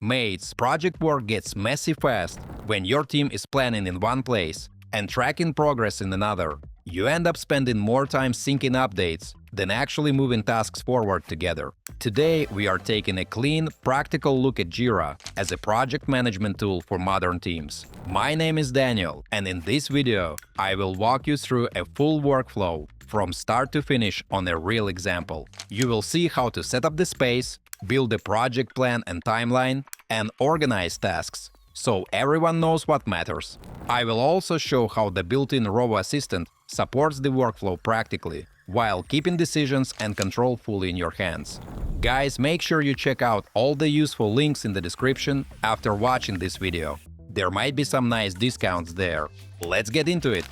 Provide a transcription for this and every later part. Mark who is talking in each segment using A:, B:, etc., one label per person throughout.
A: Mates, project work gets messy fast when your team is planning in one place and tracking progress in another. You end up spending more time syncing updates than actually moving tasks forward together. Today, we are taking a clean, practical look at Jira as a project management tool for modern teams. My name is Daniel, and in this video, I will walk you through a full workflow from start to finish on a real example. You will see how to set up the space, build a project plan and timeline, and organize tasks so everyone knows what matters. I will also show how the built-in Rovo assistant supports the workflow practically, while keeping decisions and control fully in your hands. Guys, make sure you check out all the useful links in the description after watching this video. There might be some nice discounts there. Let's get into it!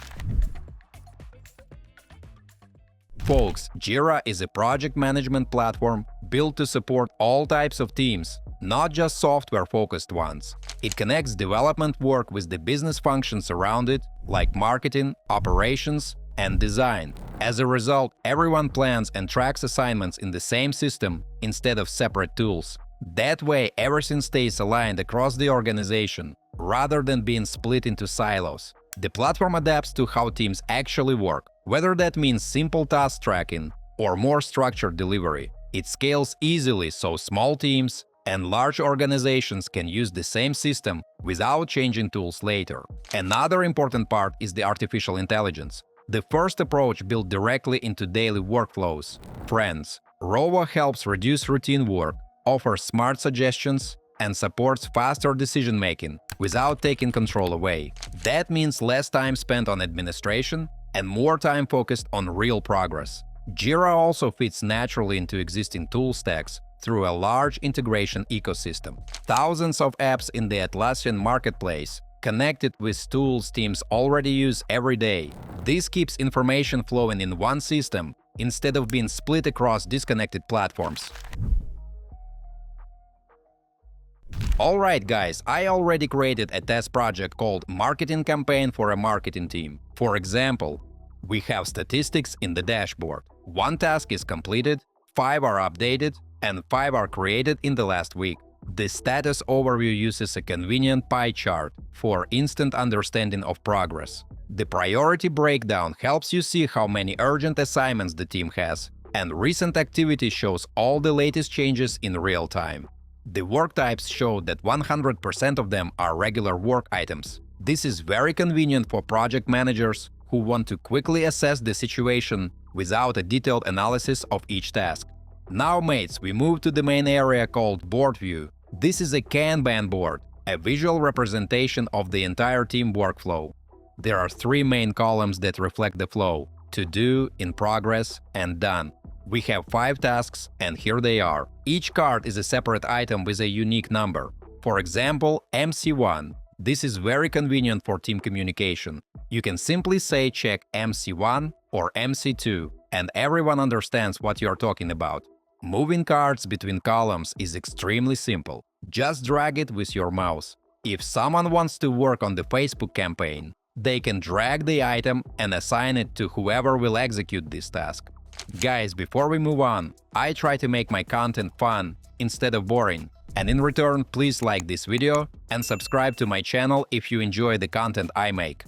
A: Folks, Jira is a project management platform built to support all types of teams, not just software-focused ones. It connects development work with the business functions around it, like marketing, operations, and design. As a result, everyone plans and tracks assignments in the same system instead of separate tools. That way, everything stays aligned across the organization, rather than being split into silos. The platform adapts to how teams actually work, whether that means simple task tracking or more structured delivery. It scales easily so small teams and large organizations can use the same system without changing tools later. Another important part is the artificial intelligence. The first approach built directly into daily workflows. Friends, Rovo helps reduce routine work, offers smart suggestions, and supports faster decision-making without taking control away. That means less time spent on administration and more time focused on real progress. Jira also fits naturally into existing tool stacks through a large integration ecosystem. Thousands of apps in the Atlassian marketplace connected with tools teams already use every day. This keeps information flowing in one system instead of being split across disconnected platforms. Alright guys, I already created a test project called Marketing Campaign for a Marketing Team. For example, we have statistics in the dashboard. 1 task is completed, 5 are updated, and 5 are created in the last week. The status overview uses a convenient pie chart for instant understanding of progress. The priority breakdown helps you see how many urgent assignments the team has, and recent activity shows all the latest changes in real time. The work types show that 100% of them are regular work items. This is very convenient for project managers who want to quickly assess the situation without a detailed analysis of each task. Now, mates, we move to the main area called Board View. This is a Kanban board, a visual representation of the entire team workflow. There are 3 main columns that reflect the flow: To Do, In Progress, and Done. We have 5 tasks, and here they are. Each card is a separate item with a unique number. For example, MC1. This is very convenient for team communication. You can simply say check MC1 or MC2, and everyone understands what you are talking about. Moving cards between columns is extremely simple. Just drag it with your mouse. If someone wants to work on the Facebook campaign, they can drag the item and assign it to whoever will execute this task. Guys, before we move on, I try to make my content fun instead of boring. And in return, please like this video and subscribe to my channel if you enjoy the content I make.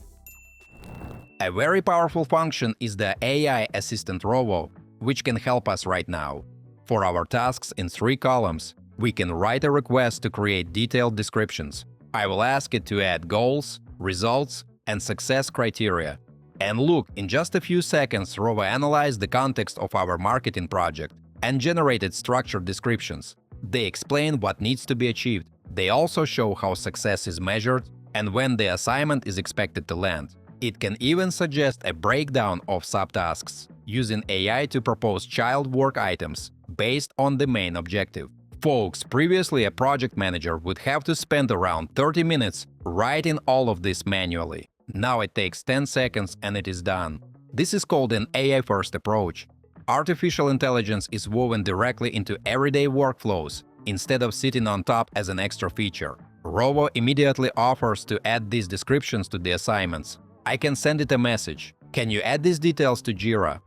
A: A very powerful function is the AI assistant Rovo, which can help us right now. For our tasks in 3 columns, we can write a request to create detailed descriptions. I will ask it to add goals, results, and success criteria. And look, in just a few seconds, Rovo analyzed the context of our marketing project and generated structured descriptions. They explain what needs to be achieved. They also show how success is measured and when the assignment is expected to land. It can even suggest a breakdown of subtasks, using AI to propose child work items based on the main objective. Folks, previously a project manager would have to spend around 30 minutes writing all of this manually. Now it takes 10 seconds and it is done. This is called an AI-first approach. Artificial intelligence is woven directly into everyday workflows instead of sitting on top as an extra feature. Rovo immediately offers to add these descriptions to the assignments. I can send it a message. Can you add these details to Jira?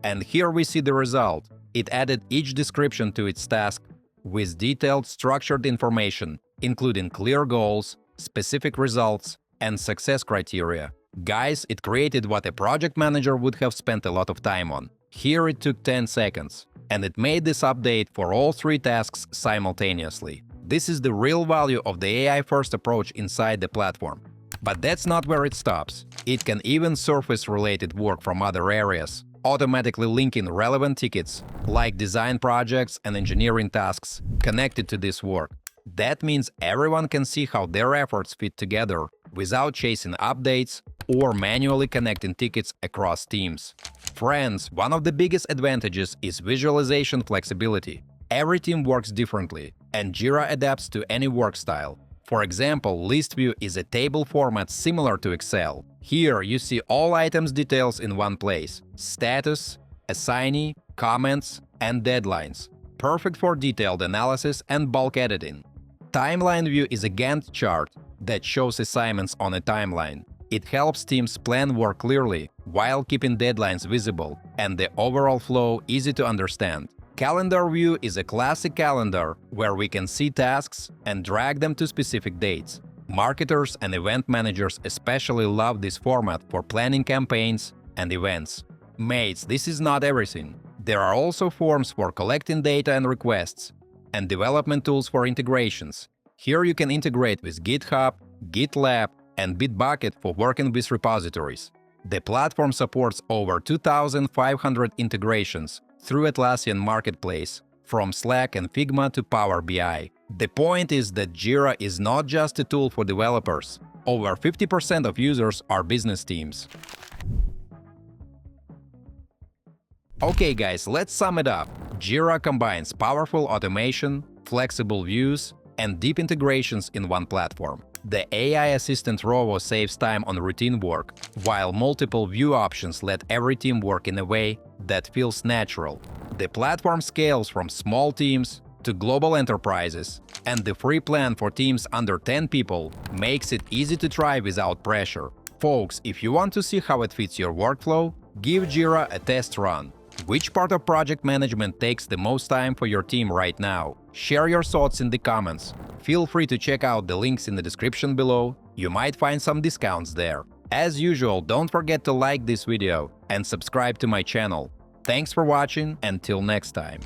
A: And here we see the result. It added each description to its task with detailed, structured information including clear goals, specific results, and success criteria. Guys, it created what a project manager would have spent a lot of time on. Here it took 10 seconds, and it made this update for all 3 tasks simultaneously. This is the real value of the AI-first approach inside the platform. But that's not where it stops. It can even surface related work from other areas, automatically linking relevant tickets, like design projects and engineering tasks, connected to this work. That means everyone can see how their efforts fit together without chasing updates or manually connecting tickets across teams. Friends, one of the biggest advantages is visualization flexibility. Every team works differently, and Jira adapts to any work style. For example, list view is a table format similar to Excel. Here you see all items details in one place: status, assignee, comments, and deadlines. Perfect for detailed analysis and bulk editing. Timeline view is a Gantt chart that shows assignments on a timeline. It helps teams plan work clearly while keeping deadlines visible and the overall flow easy to understand. Calendar view is a classic calendar where we can see tasks and drag them to specific dates. Marketers and event managers especially love this format for planning campaigns and events. Mates, this is not everything. There are also forms for collecting data and requests, and development tools for integrations. Here you can integrate with GitHub, GitLab, and Bitbucket for working with repositories. The platform supports over 2,500 integrations through Atlassian Marketplace, from Slack and Figma to Power BI. The point is that Jira is not just a tool for developers. Over 50% of users are business teams. Okay guys, let's sum it up. Jira combines powerful automation, flexible views, and deep integrations in one platform. The AI assistant Rovo saves time on routine work, while multiple view options let every team work in a way that feels natural. The platform scales from small teams to global enterprises, and the free plan for teams under 10 people makes it easy to try without pressure. Folks, if you want to see how it fits your workflow, give Jira a test run. Which part of project management takes the most time for your team right now? Share your thoughts in the comments. Feel free to check out the links in the description below. You might find some discounts there. As usual, don't forget to like this video and subscribe to my channel. Thanks for watching, until next time.